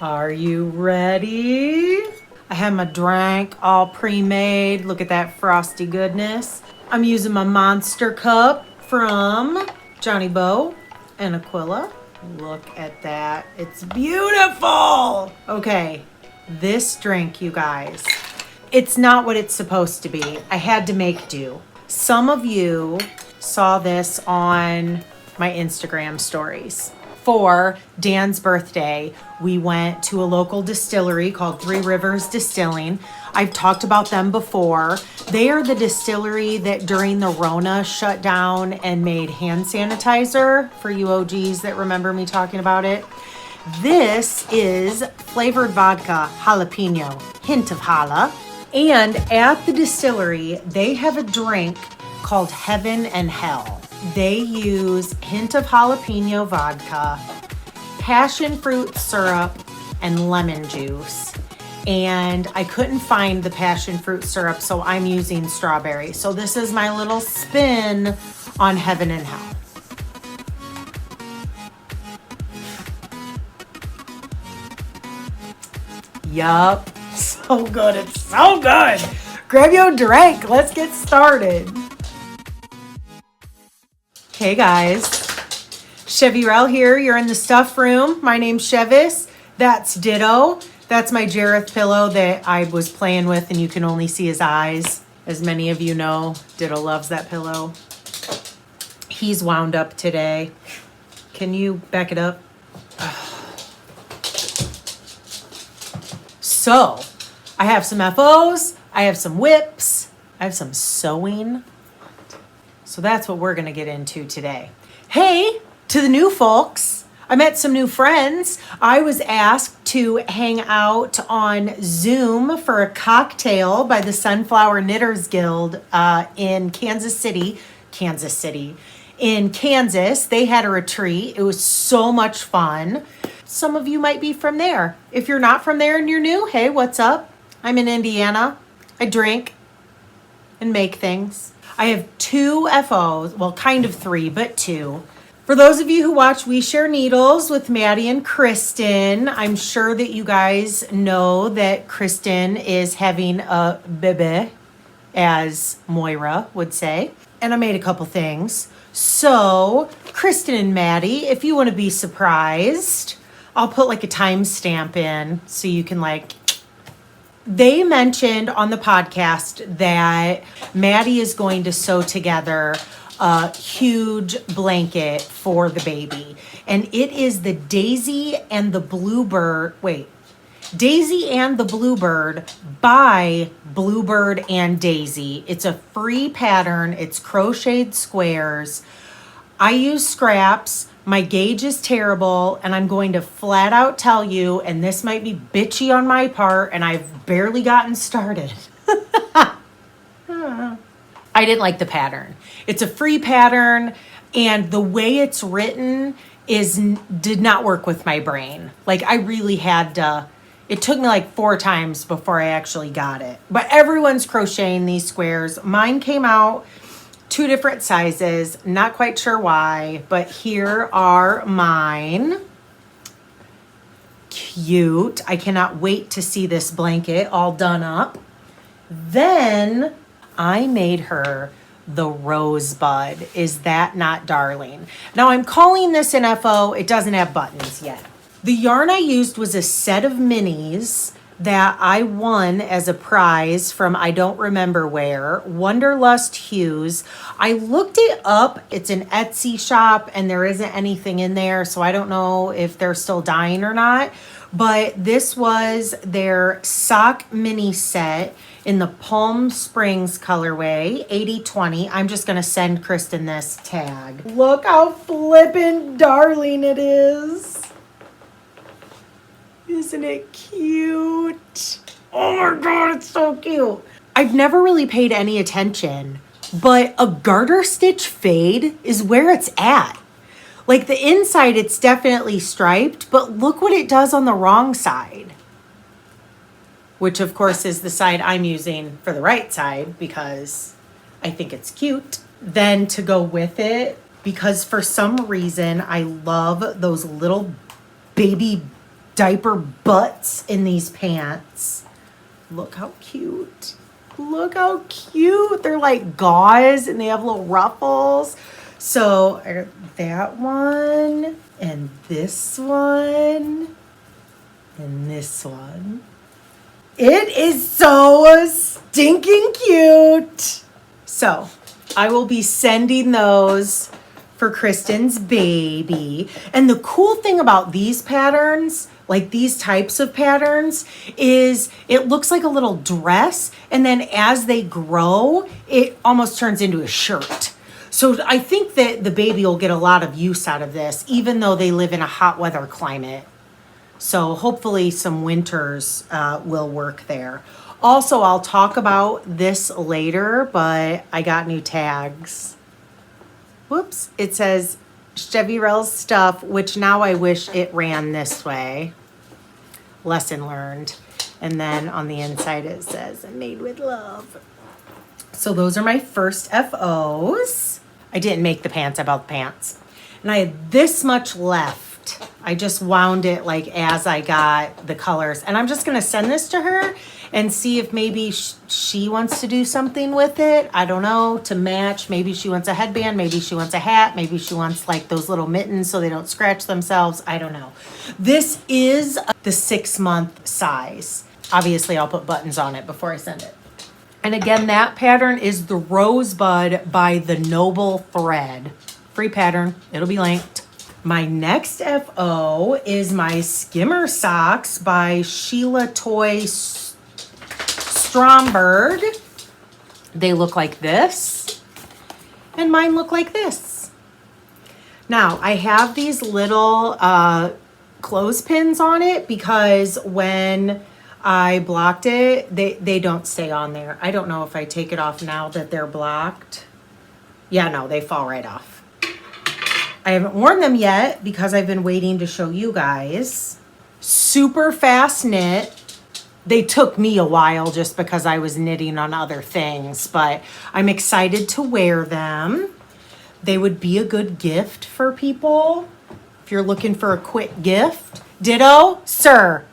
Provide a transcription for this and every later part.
Are you ready? I have my drink all pre-made. Look at that frosty goodness. I'm using my monster cup from JohnnyBoh and Aquila. Look at that. It's beautiful. Okay, this drink, you guys, it's not what it's supposed to be. I had to make do. Some of you saw this on my Instagram stories. For Dan's birthday, we went to a local distillery called Three Rivers Distilling. I've talked about them before. They are the distillery that during the Rona shut down and made hand sanitizer, for you OGs that remember me talking about it. This is flavored vodka jalapeno, hint of jala. And at the distillery, they have a drink called Heaven and Hell. They use hint of jalapeno vodka, passion fruit syrup, and lemon juice. And I couldn't find the passion fruit syrup, so I'm using strawberry. So this is my little spin on Heaven and Hell. Yup, so good, it's so good. Grab your drink, let's get started. Hey guys, Chevirel here. You're in the stuff room. My name's Chevis. That's Ditto. That's my Jareth pillow that I was playing with and you can only see his eyes. As many of you know, Ditto loves that pillow. He's wound up today. Can you back it up? So, I have some FOs. I have some whips. I have some sewing. So that's what we're going to get into today. Hey, to the new folks, I met some new friends. I was asked to hang out on Zoom for a cocktail by the Sunflower Knitters Guild in Kansas City. In Kansas, they had a retreat. It was so much fun. Some of you might be from there. If you're not from there and you're new, hey, what's up? I'm in Indiana. I drink and make things. I have 2 FOs, well, kind of 3, but 2. For those of you who watch We Share Needles with Maddie and Kristen, I'm sure that you guys know that Kristen is having a bebe, as Moira would say. And I made a couple things. So, Kristen and Maddie, if you want to be surprised, I'll put like a timestamp in so you can like... They mentioned on the podcast that Maddie is going to sew together a huge blanket for the baby. And it is the Daisy and the Bluebird, Daisy and the Bluebird by Bluebird and Daisy. It's a free pattern. It's crocheted squares. I use scraps. My gauge is terrible, and I'm going to flat out tell you, and this might be bitchy on my part, and I've barely gotten started. I didn't like the pattern. It's a free pattern, and the way it's written did not work with my brain. Like, I really had to, it took me like 4 times before I actually got it. But everyone's crocheting these squares. Mine came out 2 different sizes, not quite sure why, but here are mine. Cute. I cannot wait to see this blanket all done up. Then I made her the Rosebud. Is that not darling? Now I'm calling this an FO. It doesn't have buttons yet. The yarn I used was a set of minis that I won as a prize from I don't remember where, Wanderlust Hues. I looked it up. It's an Etsy shop and there isn't anything in there, so I don't know if they're still dying or not. But this was their sock mini set in the Palm Springs colorway, 80/20. I'm just going to send Kristen this tag. Look how flippin' darling it is. Isn't it cute? Oh my God, it's so cute. I've never really paid any attention, but a garter stitch fade is where it's at. Like the inside, it's definitely striped, but look what it does on the wrong side. Which of course is the side I'm using for the right side because I think it's cute. Then to go with it, because for some reason I love those little baby diaper butts in these pants. Look how cute. Look how cute. They're like gauze and they have little ruffles. So I got that one and this one and this one. It is so stinking cute. So I will be sending those for Kristen's baby. And the cool thing about these patterns, like these types of patterns, is it looks like a little dress, and then as they grow, it almost turns into a shirt. So I think that the baby will get a lot of use out of this, even though they live in a hot weather climate. So hopefully some winters will work there. Also, I'll talk about this later, but I got new tags. Whoops, it says Chevy Rails stuff, which now I wish it ran this way. Lesson learned. And then on the inside it says, made with love. So those are my first FOs. I didn't make the pants, I bought the pants. And I had this much left. I just wound it like as I got the colors. And I'm just gonna send this to her and see if maybe she wants to do something with it. I don't know, to match. Maybe she wants a headband, maybe she wants a hat, maybe she wants like those little mittens so they don't scratch themselves. I don't know. This is the 6-month size. Obviously, I'll put buttons on it before I send it. And again, that pattern is the Rosebud by the Noble Thread. Free pattern, it'll be linked. My next FO is my Skimmer socks by Sheila Toy Stromberg. They look like this, and mine look like this. Now, I have these little clothespins on it because when I blocked it, they don't stay on there. I don't know if I take it off now that they're blocked. Yeah, no, they fall right off. I haven't worn them yet because I've been waiting to show you guys. Super fast knit. They took me a while just because I was knitting on other things, but I'm excited to wear them. They would be a good gift for people if you're looking for a quick gift. Ditto, sir.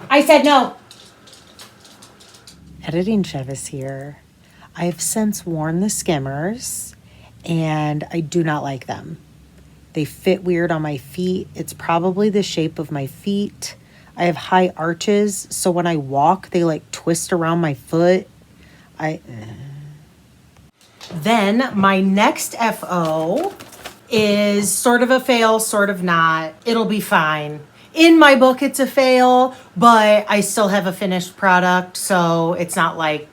I said no. Editing Chev is here. I've since worn the Skimmers and I do not like them. They fit weird on my feet. It's probably the shape of my feet. I have high arches, so when I walk, they like twist around my foot. Then my next FO is sort of a fail, sort of not. It'll be fine. In my book, it's a fail, but I still have a finished product, so it's not like,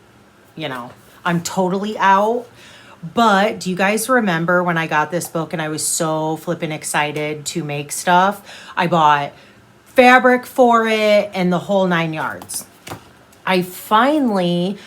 you know, I'm totally out. But do you guys remember when I got this book and I was so flippin' excited to make stuff? I bought fabric for it and the whole 9 yards. I finally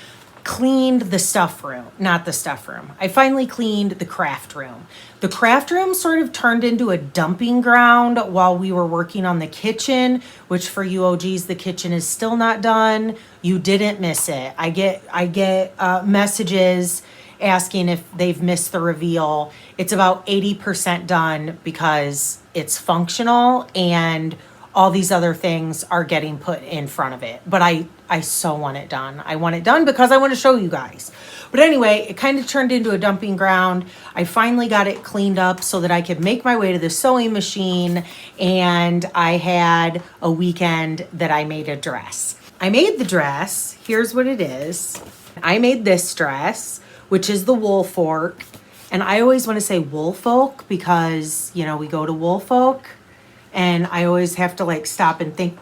cleaned the stuff room, not the stuff room. I finally cleaned the craft room. The craft room sort of turned into a dumping ground while we were working on the kitchen, which for you OGs, the kitchen is still not done. You didn't miss it. I get messages asking if they've missed the reveal. It's about 80% done because it's functional and all these other things are getting put in front of it. But I so want it done. I want it done because I want to show you guys. But anyway, it kind of turned into a dumping ground. I finally got it cleaned up so that I could make my way to the sewing machine, and I had a weekend that I made a dress. I made the dress. Here's what it is. I made this dress, which is the Woolfork. And I always want to say Woolfolk because, you know, we go to Woolfolk. And I always have to like stop and think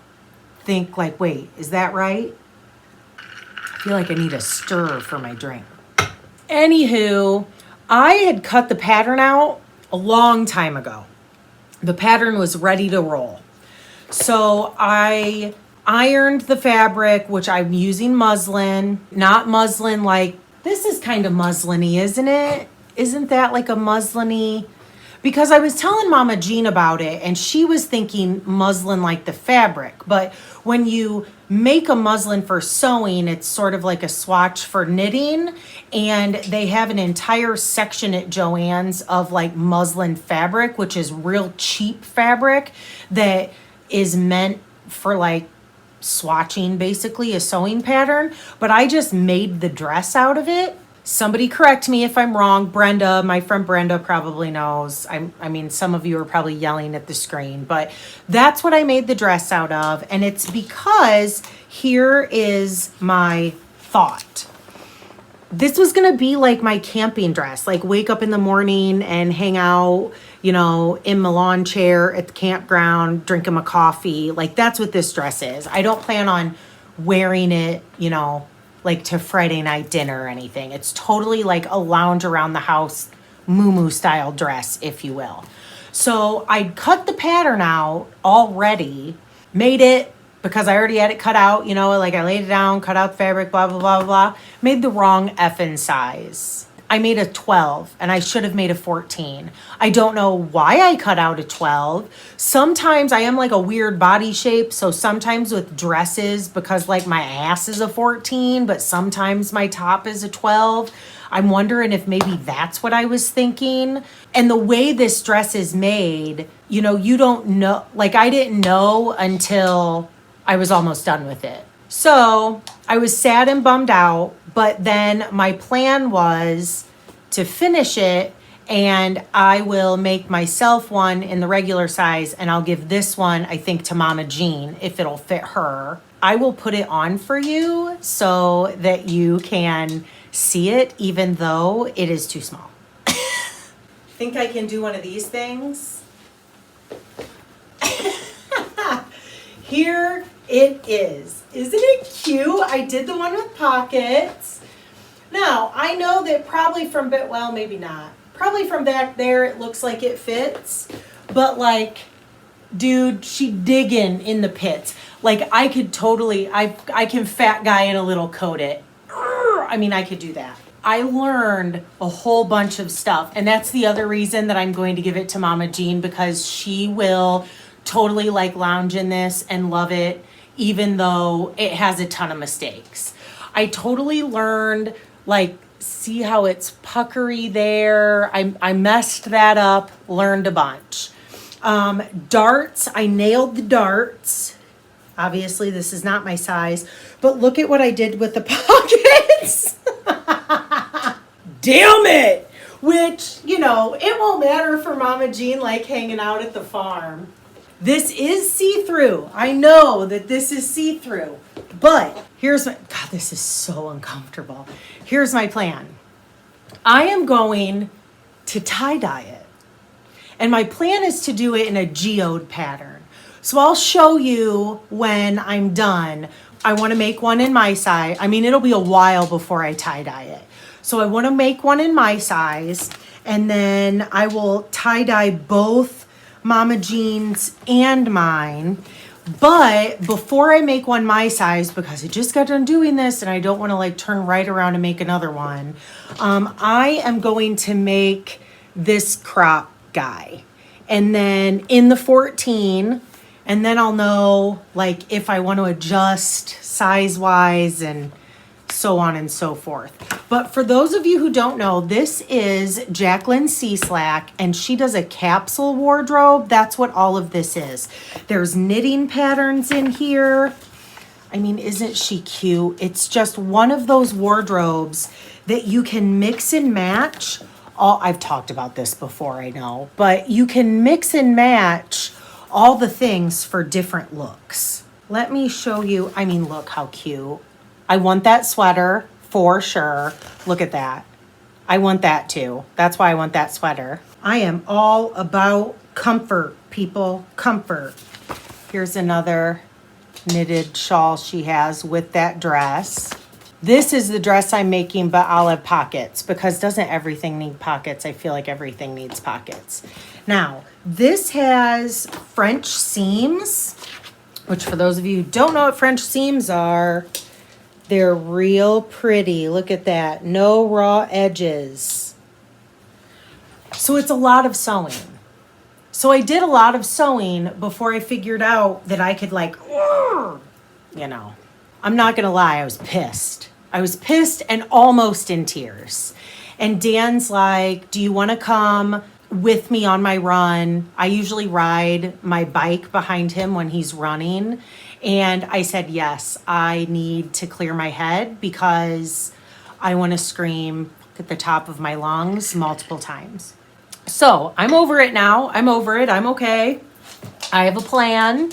like, wait, is that right? I feel like I need a stir for my drink. Anywho, I had cut the pattern out a long time ago. The pattern was ready to roll. So I ironed the fabric, which I'm using muslin, not muslin like, this is kind of muslin-y, isn't it? Isn't that like a muslin-y? Because I was telling Mama Jean about it and she was thinking muslin like the fabric. But when you make a muslin for sewing, it's sort of like a swatch for knitting. And they have an entire section at Joann's of like muslin fabric, which is real cheap fabric that is meant for like swatching, basically a sewing pattern, but I just made the dress out of it. Somebody correct me if I'm wrong. Brenda, my friend Brenda probably knows. I mean, some of you are probably yelling at the screen, but that's what I made the dress out of. And it's because here is my thought. This was going to be like my camping dress, like wake up in the morning and hang out, you know, in my lawn chair at the campground, drinking my coffee. Like that's what this dress is. I don't plan on wearing it, you know, like to Friday night dinner or anything. It's totally like a lounge around the house, moo style dress, if you will. So I cut the pattern out already, made it because I already had it cut out, you know, like I laid it down, cut out the fabric, blah, blah, blah, blah, made the wrong effing size. I made a 12 and I should have made a 14. I don't know why I cut out a 12. Sometimes I am like a weird body shape. So sometimes with dresses, because like my ass is a 14, but sometimes my top is a 12. I'm wondering if maybe that's what I was thinking. And the way this dress is made, you know, you don't know, like I didn't know until I was almost done with it. So I was sad and bummed out, but then my plan was to finish it and I will make myself one in the regular size and I'll give this one, I think, to Mama Jean if it'll fit her. I will put it on for you so that you can see it even though it is too small. Think I can do one of these things? Here it is. Isn't it cute? I did the one with pockets. Now, I know that probably from, well, maybe not. Probably from back there, it looks like it fits. But like, dude, she digging in the pits. Like I could totally, I can fat guy in a little coat it. I mean, I could do that. I learned a whole bunch of stuff. And that's the other reason that I'm going to give it to Mama Jean, because she will totally like lounge in this and love it, even though it has a ton of mistakes. I totally learned, like, see how it's puckery there. I messed that up, learned a bunch. Darts, I nailed the darts. Obviously, this is not my size, but look at what I did with the pockets. Damn it! Which, you know, it won't matter for Mama Jean like hanging out at the farm. This is see-through. I know that this is see-through, but here's my, God, this is so uncomfortable. Here's my plan. I am going to tie-dye it. And my plan is to do it in a geode pattern. So I'll show you when I'm done. I want to make one in my size. I mean, it'll be a while before I tie-dye it. So I want to make one in my size, and then I will tie-dye both Mama Jean's and mine. But before I make one my size, because I just got done doing this and I don't want to like turn right around and make another one, I am going to make this crop guy. And then in the 14, and then I'll know like if I want to adjust size-wise and so on and so forth. But for those of you who don't know, this is Jacqueline Ceislak, and she does a capsule wardrobe. That's what all of this is. There's knitting patterns in here. I mean, isn't she cute? It's just one of those wardrobes that you can mix and match. I've talked about this before, I know, but you can mix and match all the things for different looks. Let me show you. I mean, look how cute. I want that sweater for sure. Look at that. I want that too. That's why I want that sweater. I am all about comfort, people. Comfort. Here's another knitted shawl she has with that dress. This is the dress I'm making, but I'll have pockets, because doesn't everything need pockets? I feel like everything needs pockets. Now, this has French seams, which for those of you who don't know what French seams are, they're real pretty. Look at that. No raw edges. So it's a lot of sewing. So I did a lot of sewing before I figured out that I could like, you know, I'm not going to lie. I was pissed. I was pissed and almost in tears. And Dan's like, do you want to come with me on my run. I usually ride my bike behind him when he's running. And I said, yes, I need to clear my head because I want to scream at the top of my lungs multiple times. So I'm over it now. I'm over it. I'm okay. I have a plan.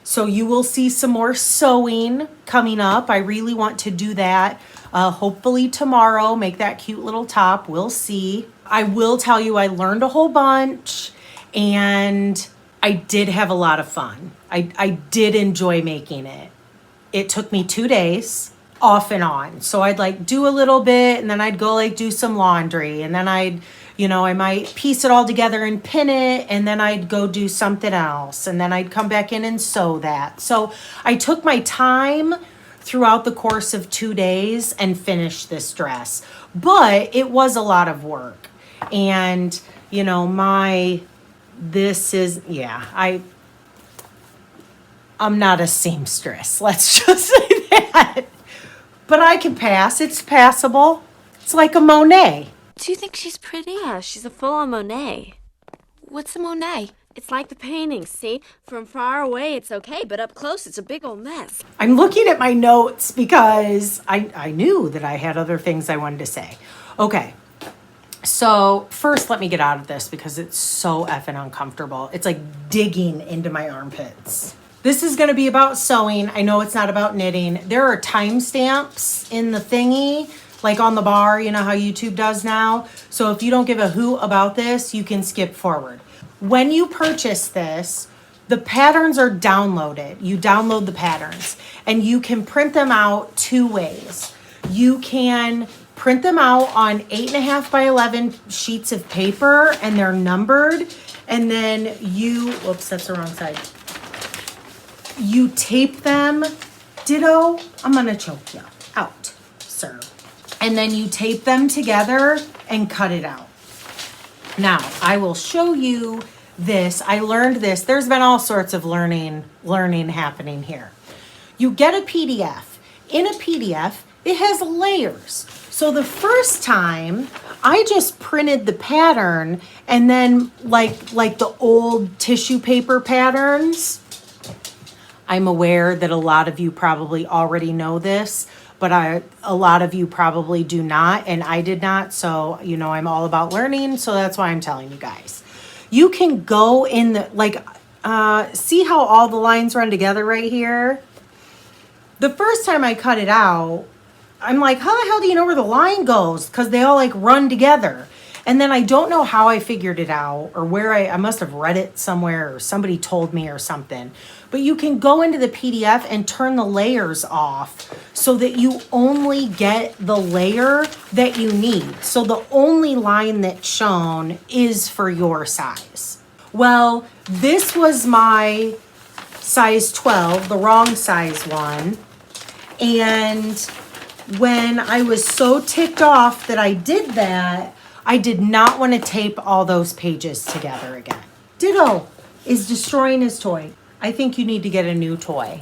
So you will see some more sewing coming up. I really want to do that. Hopefully tomorrow, make that cute little top. We'll see. I will tell you, I learned a whole bunch and I did have a lot of fun. I did enjoy making it. It took me 2 days off and on. So I'd like do a little bit and then I'd go like do some laundry and then I'd, you know, I might piece it all together and pin it and then I'd go do something else and then I'd come back in and sew that. So I took my time throughout the course of 2 days and finished this dress. But it was a lot of work. And, you know, I'm not a seamstress. Let's just say that. But I can pass. It's passable. It's like a Monet. Do you think she's pretty? Yeah, she's a full-on Monet. What's a Monet? It's like the painting, see? From far away, it's okay, but up close, it's a big old mess. I'm looking at my notes because I knew that I had other things I wanted to say. Okay. So first, let me get out of this because it's so effing uncomfortable. It's like digging into my armpits. This is going to be about sewing. I know it's not about knitting. There are timestamps in the thingy, like on the bar, you know how YouTube does now. So if you don't give a hoot about this, you can skip forward. When you purchase this, the patterns are downloaded. You download the patterns and you can print them out 2 ways. You can print them out on 8.5 by 11 sheets of paper and they're numbered. And then whoops, that's the wrong side. You tape them, ditto, I'm gonna choke you out, sir. And then you tape them together and cut it out. Now, I will show you this. I learned this. There's been all sorts of learning happening here. You get a PDF. In a PDF, it has layers. So the first time, I just printed the pattern and then like the old tissue paper patterns. I'm aware that a lot of you probably already know this, but a lot of you probably do not, and I did not. So, you know, I'm all about learning, so that's why I'm telling you guys. You can go in the, see how all the lines run together right here? The first time I cut it out, I'm like, how the hell do you know where the line goes? Because they all like run together. And then I don't know how I figured it out or where I must have read it somewhere or somebody told me or something. But you can go into the PDF and turn the layers off so that you only get the layer that you need. So the only line that's shown is for your size. Well, this was my size 12, the wrong size one. And when I was so ticked off that I did that, I did not want to tape all those pages together again. Ditto is destroying his toy. I think you need to get a new toy.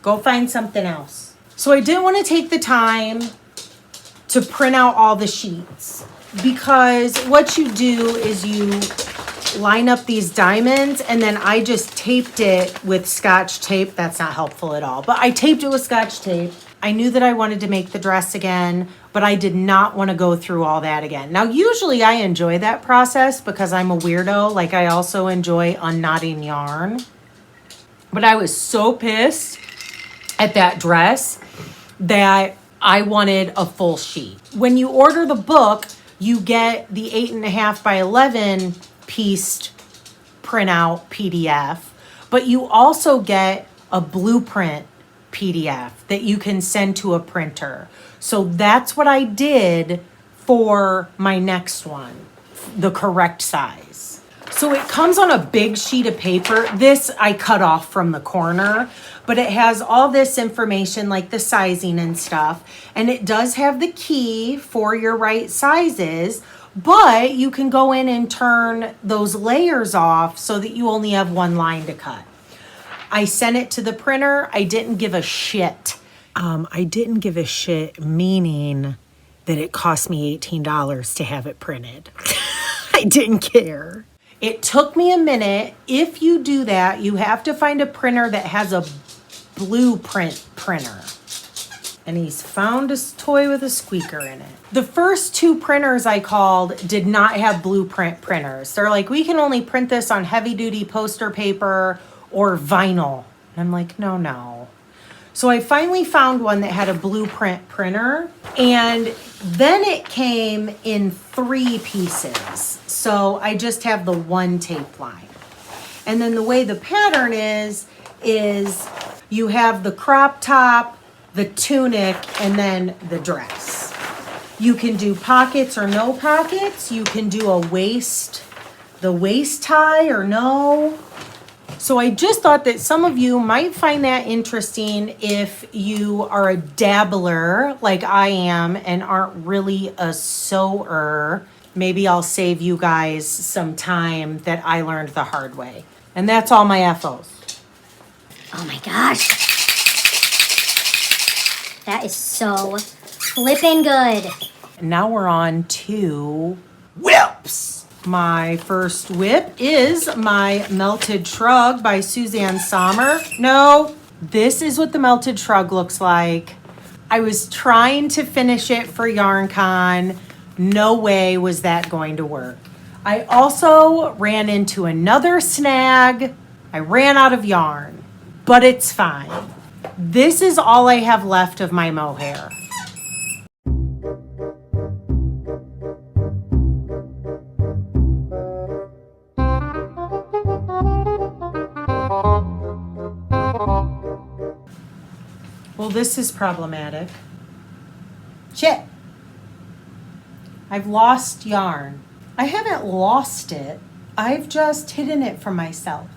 Go find something else. So I didn't want to take the time to print out all the sheets because what you do is you line up these diamonds and then I just taped it with Scotch tape. That's not helpful at all, but I taped it with Scotch tape. I knew that I wanted to make the dress again, but I did not want to go through all that again. Now, usually I enjoy that process because I'm a weirdo. Like I also enjoy unknotting yarn. But I was so pissed at that dress that I wanted a full sheet. When you order the book, you get the 8.5 by 11 pieced printout PDF, but you also get a blueprint PDF that you can send to a printer. So that's what I did for my next one, the correct size. So it comes on a big sheet of paper. This I cut off from the corner, but it has all this information like the sizing and stuff. And it does have the key for your right sizes, but you can go in and turn those layers off so that you only have one line to cut. I sent it to the printer. I didn't give a shit. I didn't give a shit, meaning that it cost me $18 to have it printed. I didn't care. It took me a minute. If you do that, you have to find a printer that has a blueprint printer. And he's found a toy with a squeaker in it. The first two printers I called did not have blueprint printers. They're like, we can only print this on heavy duty poster paper or vinyl. And I'm like, no. So I finally found one that had a blueprint printer, and then it came in 3 pieces. So I just have the one tape line. And then the way the pattern is you have the crop top, the tunic, and then the dress. You can do pockets or no pockets. You can do a waist, the waist tie or no. So I just thought that some of you might find that interesting if you are a dabbler like I am and aren't really a sewer. Maybe I'll save you guys some time that I learned the hard way. And that's all my FOs. Oh my gosh. That is so flippin' good. And now we're on to whips. My first whip is my Melted Shrug by Susanne Sommer. No, this is what the Melted Shrug looks like. I was trying to finish it for YarnCon. No way was that going to work. I also ran into another snag. I ran out of yarn, but it's fine. This is all I have left of my mohair. Well, this is problematic. Shit. I've lost yarn. I haven't lost it. I've just hidden it from myself.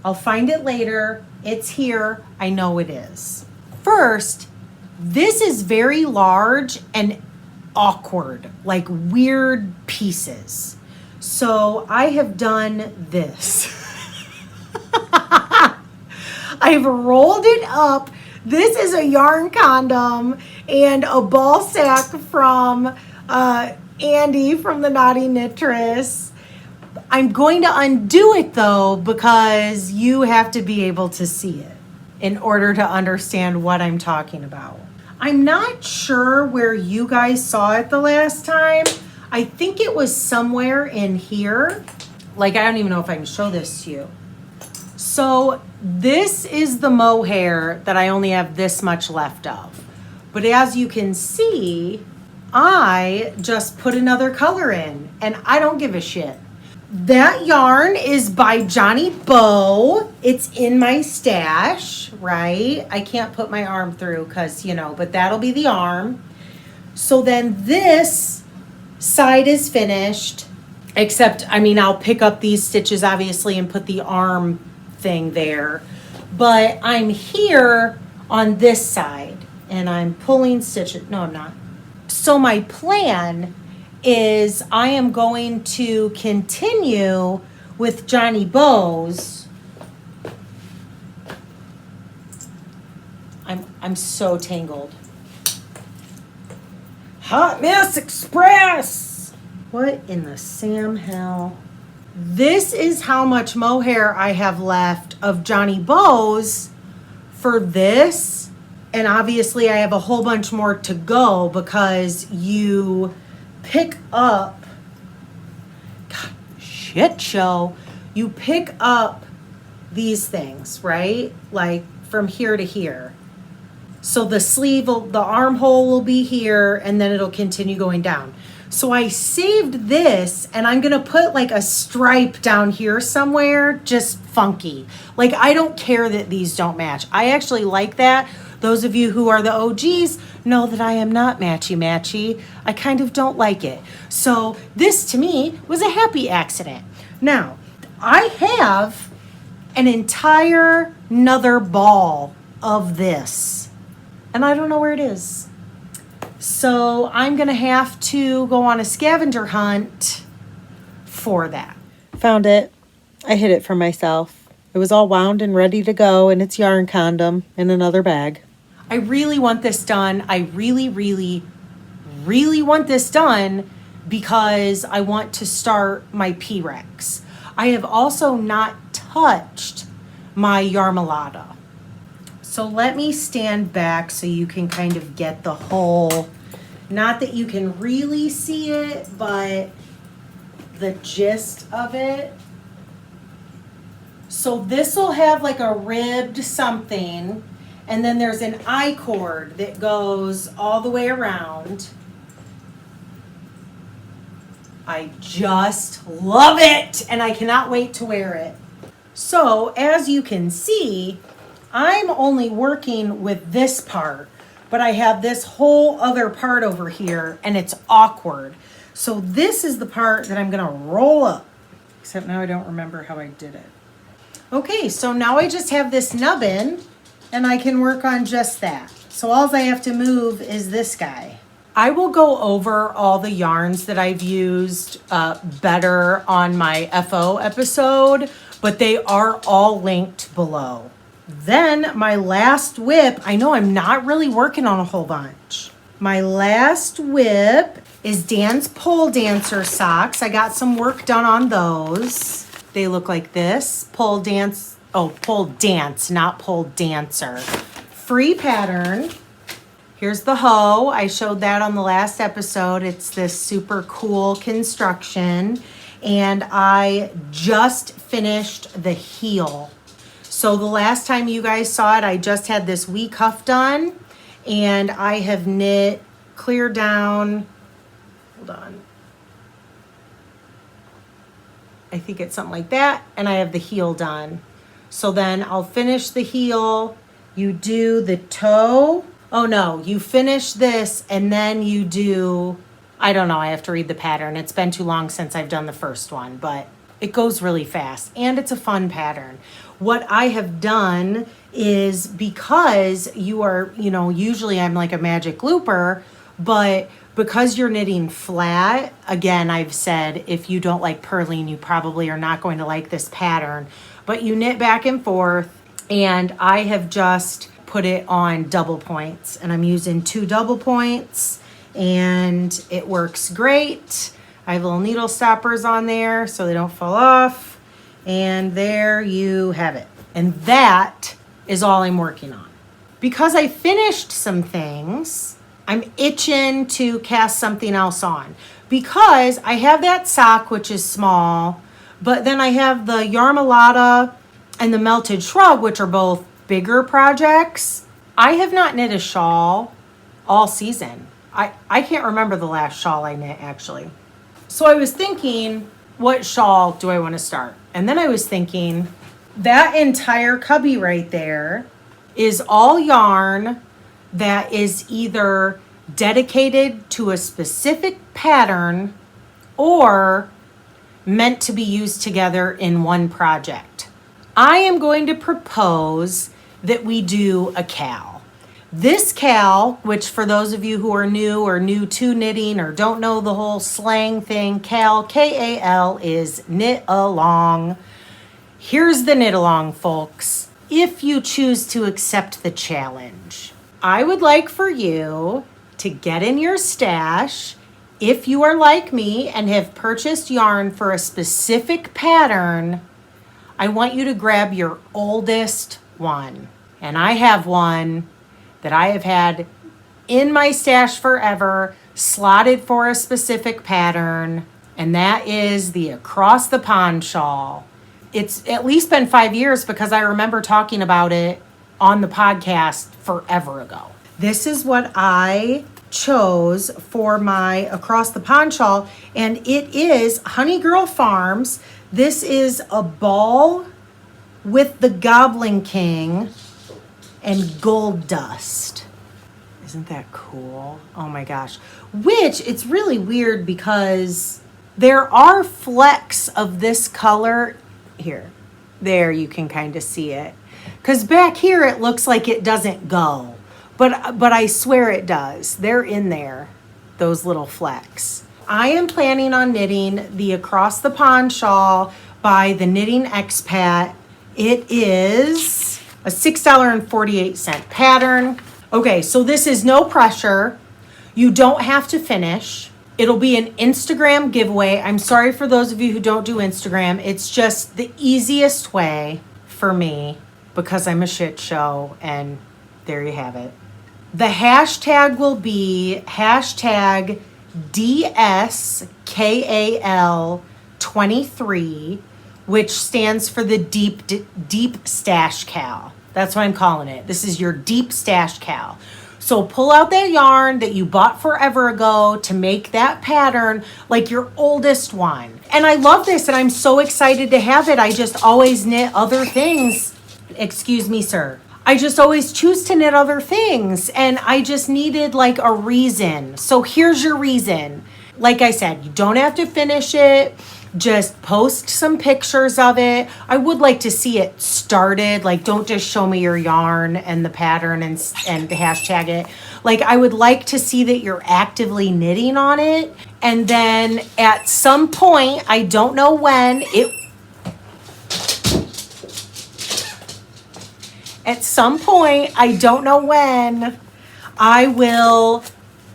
I'll find it later. It's here. I know it is. First, this is very large and awkward, like weird pieces. So I have done this. I've rolled it up. This is a yarn condom and a ball sack from Andy from the Naughty Knittress. I'm going to undo it though because you have to be able to see it in order to understand what I'm talking about. I'm not sure where you guys saw it the last time. I think it was somewhere in here. Like, I don't even know if I can show this to you. So this is the mohair that I only have this much left of. But as you can see, I just put another color in and I don't give a shit. That yarn is by JohnnyBoh. It's in my stash, right? I can't put my arm through because, but that'll be the arm. So then this side is finished, except, I'll pick up these stitches obviously and put the arm thing there. But I'm here on this side and I'm pulling stitches. No, I'm not. So my plan is I am going to continue with JohnnyBoh's. I'm so tangled. Hot Mess Express! What in the Sam hell? This is how much mohair I have left of JohnnyBoh's for this. And obviously I have a whole bunch more to go because you pick up, God, shit show. You pick up these things, right? Like from here to here. So the sleeve, the armhole will be here and then it'll continue going down. So I saved this and I'm going to put like a stripe down here somewhere, just funky. Like I don't care that these don't match. I actually like that. Those of you who are the OGs know that I am not matchy-matchy. I kind of don't like it. So this to me was a happy accident. Now, I have an entire another ball of this and I don't know where it is. So I'm gonna have to go on a scavenger hunt for that. Found it. I hid it from myself. It was all wound and ready to go and it's yarn condom in another bag. I really want this done. I really, really, really want this done because I want to start my P-Rex. I have also not touched my Yarmalada. So let me stand back so you can kind of get the whole, not that you can really see it, but the gist of it. So this will have like a ribbed something, and then there's an I-cord that goes all the way around. I just love it, and I cannot wait to wear it. So as you can see, I'm only working with this part, but I have this whole other part over here, and it's awkward. So this is the part that I'm gonna roll up, except now I don't remember how I did it. Okay, so now I just have this nubbin, and I can work on just that. So all I have to move is this guy. I will go over all the yarns that I've used better on my FO episode, but they are all linked below. Then my last whip, I know I'm not really working on a whole bunch. My last whip is Dan's Pole Dancer socks. I got some work done on those. They look like this. Pole dance, pole dance, not pole dancer. Free pattern. Here's the hoe. I showed that on the last episode. It's this super cool construction. And I just finished the heel. So the last time you guys saw it, I just had this wee cuff done. And I have knit clear down, hold on. I think it's something like that. And I have the heel done. So then I'll finish the heel. You do the toe. Oh no, you finish this and then you do, I don't know, I have to read the pattern. It's been too long since I've done the first one, but it goes really fast and it's a fun pattern. What I have done is, because you are, usually I'm like a magic looper, but because you're knitting flat, again, I've said if you don't like purling, you probably are not going to like this pattern, but you knit back and forth, and I have just put it on double points, and I'm using 2 double points, and it works great. I have little needle stoppers on there so they don't fall off, and there you have it. And that is all I'm working on. Because I finished some things, I'm itching to cast something else on, because I have that sock, which is small, but then I have the Yarmalada and the Melted Shrug, which are both bigger projects. I have not knit a shawl all season. I can't remember the last shawl I knit, actually. So I was thinking, what shawl do I want to start? And then I was thinking, that entire cubby right there is all yarn that is either dedicated to a specific pattern or meant to be used together in one project. I am going to propose that we do a KAL. This KAL, which for those of you who are new or new to knitting or don't know the whole slang thing, KAL, K-A-L, is knit along. Here's the knit along, folks. If you choose to accept the challenge, I would like for you to get in your stash. If you are like me and have purchased yarn for a specific pattern, I want you to grab your oldest one. And I have one that I have had in my stash forever, slotted for a specific pattern, and that is the Across the Pond shawl. It's at least been 5 years because I remember talking about it on the podcast forever ago. This is what I chose for my Across the Pond shawl, and it is Honey Girl Farms. This is a ball with the Goblin King and gold dust. Isn't that cool? Oh my gosh. Which, it's really weird because there are flecks of this color here. There, you can kind of see it. Because back here it looks like it doesn't go. But I swear it does. They're in there, those little flecks. I am planning on knitting the Across the Pond shawl by the Knitting Expat. It is a $6.48 pattern. Okay, so this is no pressure. You don't have to finish. It'll be an Instagram giveaway. I'm sorry for those of you who don't do Instagram. It's just the easiest way for me because I'm a shit show, and there you have it. The hashtag will be hashtag DSKAL23, which stands for the deep Stash KAL. That's what I'm calling it. This is your deep Stash KAL. So pull out that yarn that you bought forever ago to make that pattern like your oldest one. And I love this, and I'm so excited to have it. I just always knit other things. Excuse me, sir. I just always choose to knit other things, and I just needed like a reason. So here's your reason. Like I said, you don't have to finish it. Just post some pictures of it. I would like to see it started. Like, don't just show me your yarn and the pattern and hashtag it. Like, I would like to see that you're actively knitting on it. And then at some point, I don't know when, at some point, I don't know when, I will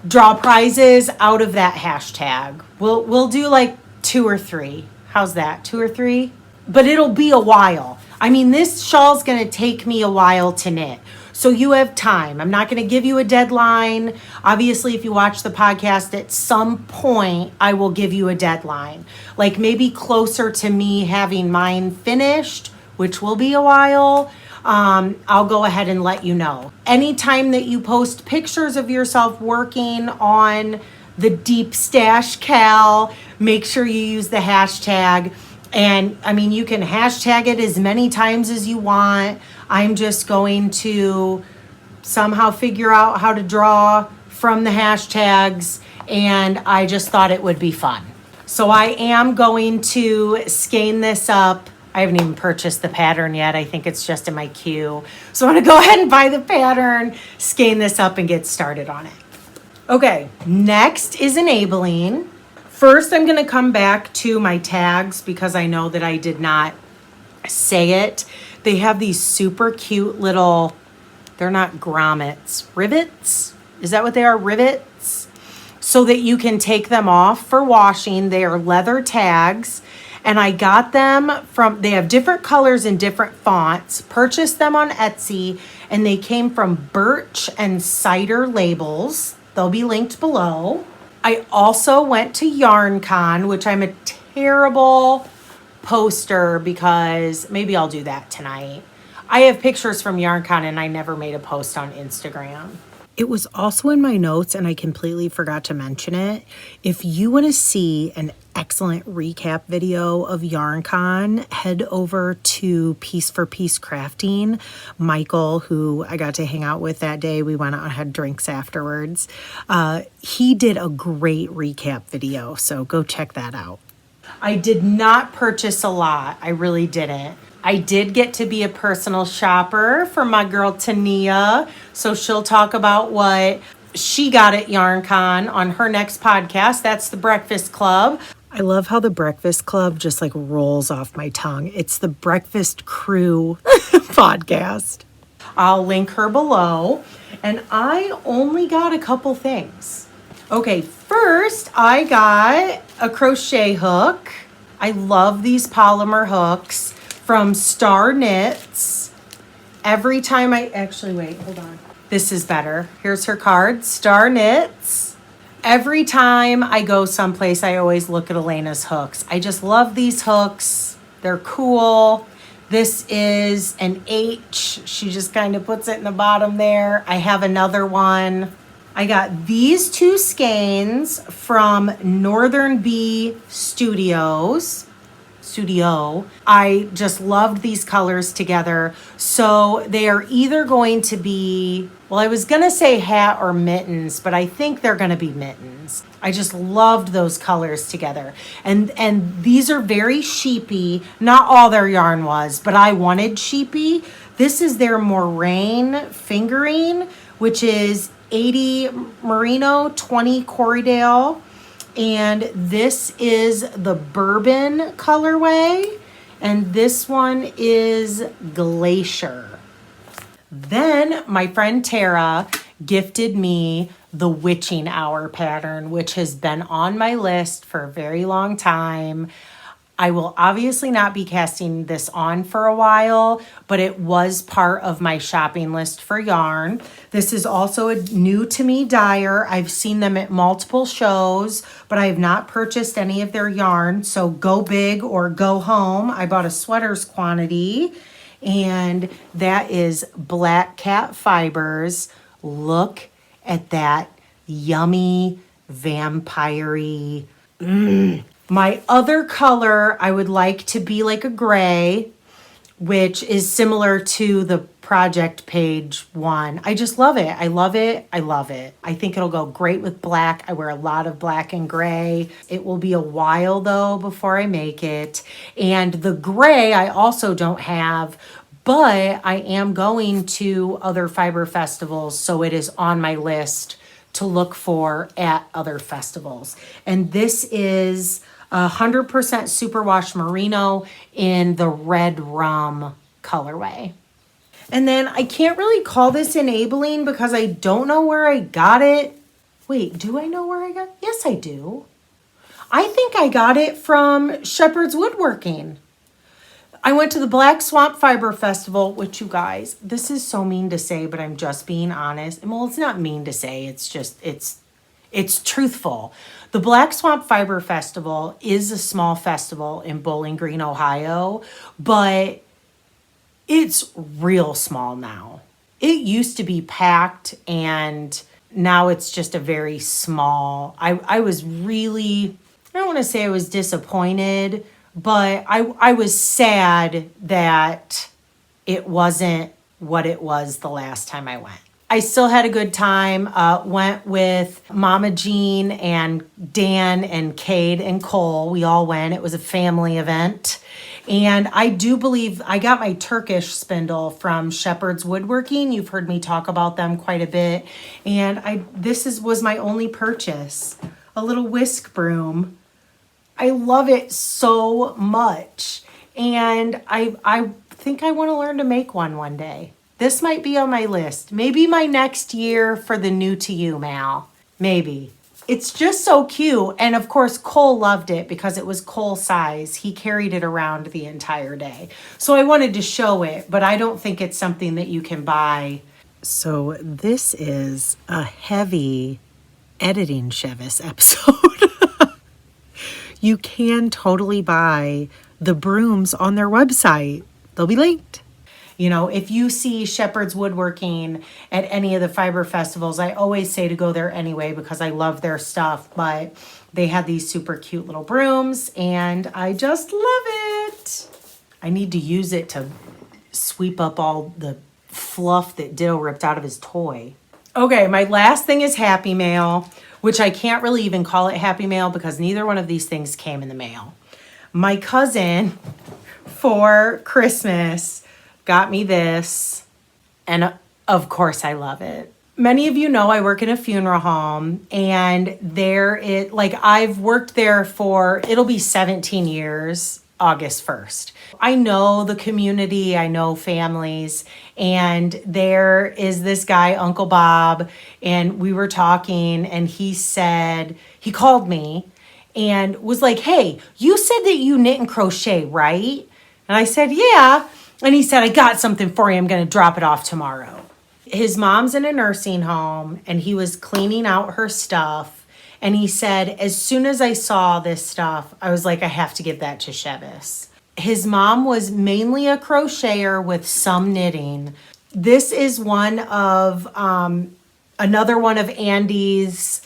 draw prizes out of that hashtag. We'll do like 2 or 3. How's that? 2 or 3? But it'll be a while. I mean, this shawl's going to take me a while to knit. So you have time. I'm not going to give you a deadline. Obviously, if you watch the podcast, at some point, I will give you a deadline. Like maybe closer to me having mine finished, which will be a while. I'll go ahead and let you know. Anytime that you post pictures of yourself working on the deep Stash KAL, make sure you use the hashtag. And I mean, you can hashtag it as many times as you want. I'm just going to somehow figure out how to draw from the hashtags, and I just thought it would be fun. So I am going to skein this up. I haven't even purchased the pattern yet. I think it's just in my queue. So I'm gonna go ahead and buy the pattern, skein this up, and get started on it. Okay, next is enabling. First, I'm gonna come back to my tags because I know that I did not say it. They have these super cute little, they're not grommets, rivets? Is that what they are, rivets? So that you can take them off for washing. They are leather tags. And I got them from, they have different colors and different fonts, purchased them on Etsy, and they came from Birch and Cider labels. They'll be linked below. I also went to YarnCon, which I'm a terrible poster because maybe I'll do that tonight. I have pictures from YarnCon and I never made a post on Instagram. It was also in my notes and I completely forgot to mention it. If you want to see an excellent recap video of YarnCon, head over to Piece for Piece Crafting. Michael, who I got to hang out with that day, we went out and had drinks afterwards. He did a great recap video, so go check that out. I did not purchase a lot. I really didn't. I did get to be a personal shopper for my girl Tania, so she'll talk about what she got at YarnCon on her next podcast. That's the Breakfast Club. I love how the Breakfast Club just like rolls off my tongue. It's the Breakfast Crew podcast. I'll link her below. And I only got a couple things. Okay, first I got a crochet hook. I love these polymer hooks from Star Knits. Every time wait, hold on. This is better. Here's her card, Star Knits. Every time I go someplace, I always look at Elena's hooks. I just love these hooks. They're cool. This is an H. She just kind of puts it in the bottom there. I have another one. I got these 2 skeins from Northern Bee Studio. I just loved these colors together. So they are either going to be, well, I was going to say hat or mittens, but I think they're going to be mittens. I just loved those colors together. And these are very sheepy. Not all their yarn was, but I wanted sheepy. This is their Moraine fingering, which is 80 merino, 20 Corriedale. And this is the Bourbon colorway, and this one is Glacier. Then my friend Tara gifted me the Witching Hour pattern, which has been on my list for a very long time. I will obviously not be casting this on for a while, but it was part of my shopping list for yarn. This is also a new to me dyer. I've seen them at multiple shows, but I have not purchased any of their yarn. So go big or go home. I bought a sweaters quantity, and that is Black Cat Fibers. Look at that yummy, vampire-y. My other color, I would like to be like a gray, which is similar to the project page one. I just love it. I love it. I love it. I think it'll go great with black. I wear a lot of black and gray. It will be a while though before I make it. And the gray I also don't have, but I am going to other fiber festivals, so it is on my list to look for at other festivals. And this is 100% superwash merino in the red rum colorway. And then I can't really call this enabling because I don't know where I got it. Wait, do I know where I got it? Yes, I do. I think I got it from Shepherd's Woodworking. I went to the Black Swamp Fiber Festival, which, you guys, this is so mean to say, but I'm just being honest. Well, it's not mean to say, it's just, it's truthful. The Black Swamp Fiber Festival is a small festival in Bowling Green, Ohio, but it's real small now. It used to be packed, and now it's just a very small. I was really, I don't want to say I was disappointed, but I was sad that it wasn't what it was the last time I went. I still had a good time. Went with Mama Jean and Dan and Cade and Cole. We all went. It was a family event. And I do believe I got my Turkish spindle from Shepherd's Woodworking. You've heard me talk about them quite a bit. And this was my only purchase. A little whisk broom. I love it so much. And I think I want to learn to make one day. This might be on my list. Maybe my next year for the new to you, Mal. Maybe. It's just so cute. And of course, Cole loved it because it was Cole size. He carried it around the entire day. So I wanted to show it, but I don't think it's something that you can buy. So this is a heavy editing Chevis episode. You can totally buy the brooms on their website. They'll be linked. You know, if you see Shepherd's Woodworking at any of the fiber festivals, I always say to go there anyway because I love their stuff. But they had these super cute little brooms and I just love it. I need to use it to sweep up all the fluff that Ditto ripped out of his toy. Okay, my last thing is Happy Mail, which I can't really even call it Happy Mail because neither one of these things came in the mail. My cousin, for Christmas, got me this, and of course I love it. Many of you know I work in a funeral home, and I've worked there for, it'll be 17 years, August 1st. I know the community, I know families, and there is this guy, Uncle Bob, and we were talking, and he called me and was like, hey, you said that you knit and crochet, right? And I said, yeah. And he said, I got something for you. I'm going to drop it off tomorrow. His mom's in a nursing home and he was cleaning out her stuff. And he said, as soon as I saw this stuff, I was like, I have to give that to Chevis. His mom was mainly a crocheter with some knitting. This is one of, another one of Andy's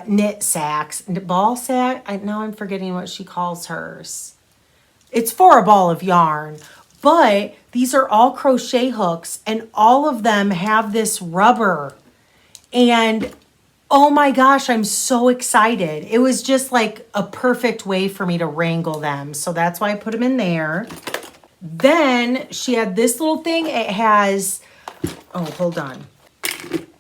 knit sacks. Ball sack? Now I'm forgetting what she calls hers. It's for a ball of yarn. But these are all crochet hooks and all of them have this rubber. And oh my gosh, I'm so excited. It was just like a perfect way for me to wrangle them. So that's why I put them in there. Then she had this little thing. It has, oh, hold on.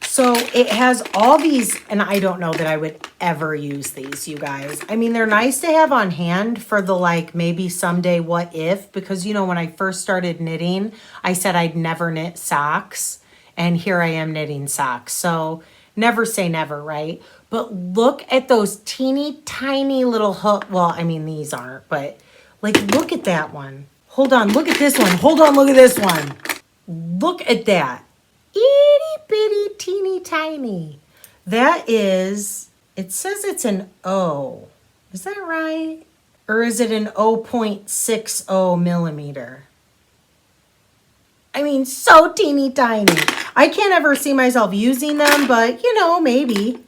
So it has all these, and I don't know that I would ever use these, you guys. I mean, they're nice to have on hand for the maybe someday what if, because when I first started knitting, I said I'd never knit socks. And here I am knitting socks. So never say never, right? But look at those teeny tiny little hook. Well, I mean, these aren't, but like, look at that one. Hold on, look at this one. Hold on, look at this one. Look at that. Itty bitty teeny tiny. That is, it says it's an O. Is that right? Or is it an 0.60 millimeter? I mean, so teeny tiny. I can't ever see myself using them, but you know, maybe.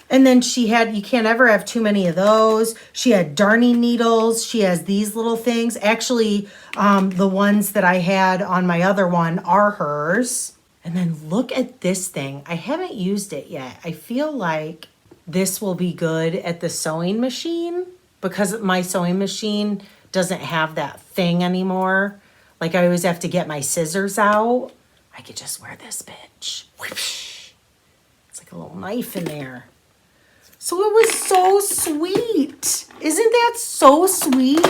And then she had, you can't ever have too many of those. She had darning needles. She has these little things. Actually, the ones that I had on my other one are hers. And then look at this thing. I haven't used it yet. I feel like this will be good at the sewing machine because my sewing machine doesn't have that thing anymore. Like I always have to get my scissors out. I could just wear this bitch. Whoosh. It's like a little knife in there. So it was so sweet. Isn't that so sweet?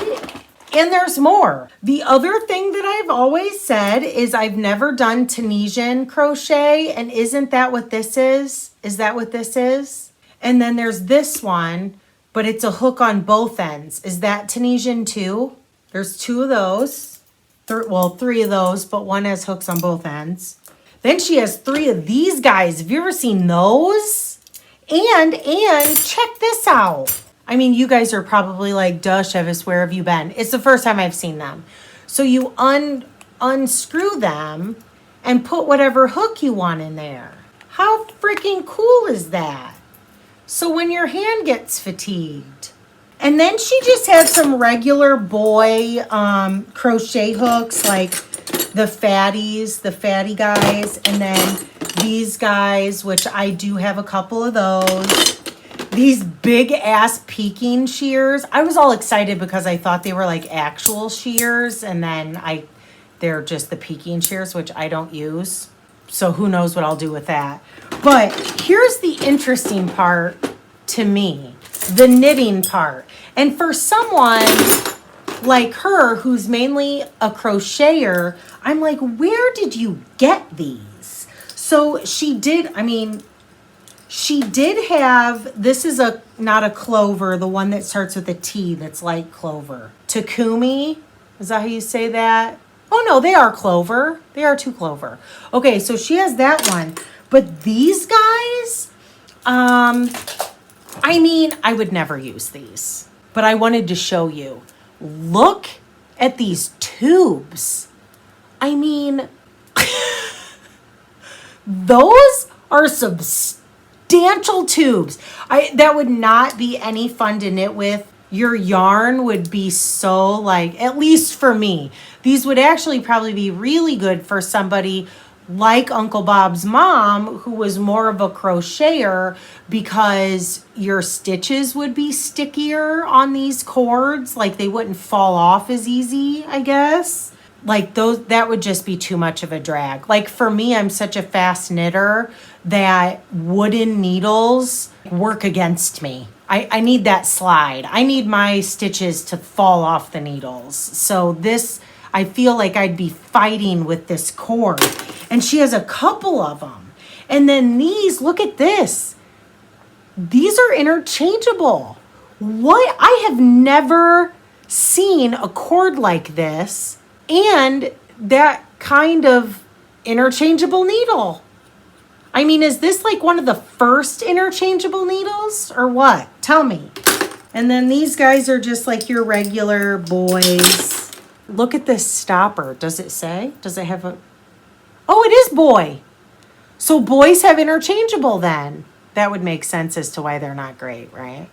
And there's more. The other thing that I've always said is I've never done Tunisian crochet. And isn't that what this is? Is that what this is? And then there's this one, but it's a hook on both ends. Is that Tunisian too? There's two of those. Well, three of those, but one has hooks on both ends. Then she has three of these guys. Have you ever seen those? And check this out. I mean, you guys are probably like, duh, Chevis, where have you been? It's the first time I've seen them. So you unscrew them and put whatever hook you want in there. How freaking cool is that? So when your hand gets fatigued. And then she just had some regular boy crochet hooks, like the fatty guys. And then these guys, which I do have a couple of those. These big ass peaking shears. I was all excited because I thought they were like actual shears. And then they're just the peaking shears, which I don't use. So who knows what I'll do with that. But here's the interesting part to me. The knitting part. And for someone like her, who's mainly a crocheter, I'm like, where did you get these? So she did have, this is not a clover, the one that starts with a T that's like clover. Takumi, is that how you say that? Oh no, they are clover. They are 2 clover. Okay, so she has that one. But these guys, I mean, I would never use these, but I wanted to show you. Look at these tubes. I mean, those are substantial tubes. That would not be any fun to knit with. Your yarn would be so like, at least for me, these would actually probably be really good for somebody like Uncle Bob's mom, who was more of a crocheter, because your stitches would be stickier on these cords. Like they wouldn't fall off as easy, I guess. Like those, that would just be too much of a drag. Like for me, I'm such a fast knitter that wooden needles work against me. I need that slide. I need my stitches to fall off the needles. So this, I feel like I'd be fighting with this cord. And she has a couple of them. And then these, look at this. These are interchangeable. What? I have never seen a cord like this and that kind of interchangeable needle. I mean, is this like one of the first interchangeable needles or what? Tell me. And then these guys are just like your regular boys. Look at this stopper. Does it say? Does it have a... Oh, it is boy. So boys have interchangeable then. That would make sense as to why they're not great, right?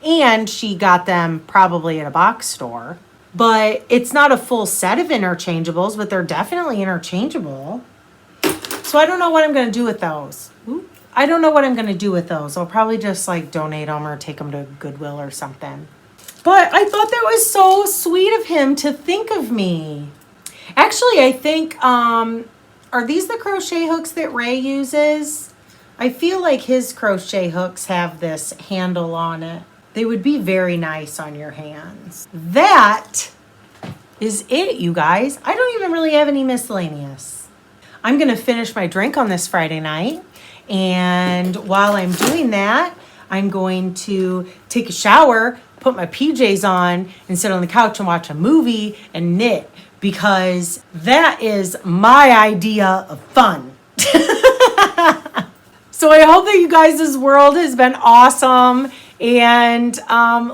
And she got them probably at a box store. But it's not a full set of interchangeables, but they're definitely interchangeable. So I don't know what I'm going to do with those. I don't know what I'm going to do with those. I'll probably just like donate them or take them to Goodwill or something. But I thought that was so sweet of him to think of me. Actually, I think, are these the crochet hooks that Ray uses? I feel like his crochet hooks have this handle on it. They would be very nice on your hands. That is it, you guys. I don't even really have any miscellaneous. I'm going to finish my drink on this Friday night. And while I'm doing that, I'm going to take a shower, put my PJs on, and sit on the couch and watch a movie and knit, because that is my idea of fun. So I hope that you guys' world has been awesome. And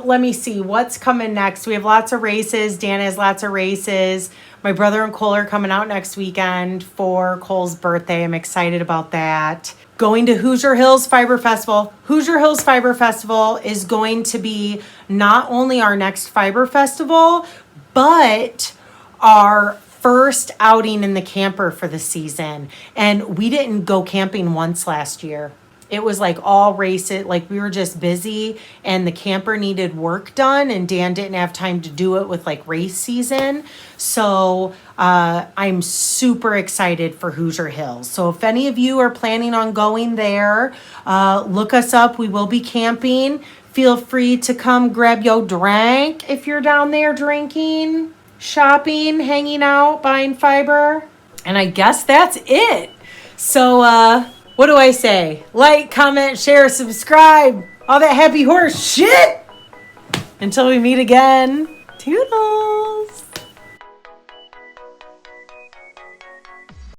let me see what's coming next. We have lots of races. Dan has lots of races. My brother and Cole are coming out next weekend for Cole's birthday. I'm excited about that. Going to Hoosier Hills Fiber Festival. Hoosier Hills Fiber Festival is going to be not only our next fiber festival, but our first outing in the camper for the season. And we didn't go camping once last year. It was like all races, like we were just busy and the camper needed work done and Dan didn't have time to do it with like race season. So I'm super excited for Hoosier Hills. So if any of you are planning on going there, look us up. We will be camping. Feel free to come grab your drink if you're down there drinking, shopping, hanging out, buying fiber. And I guess that's it. So, what do I say? Like, comment, share, subscribe, all that happy horse shit. Until we meet again, toodles.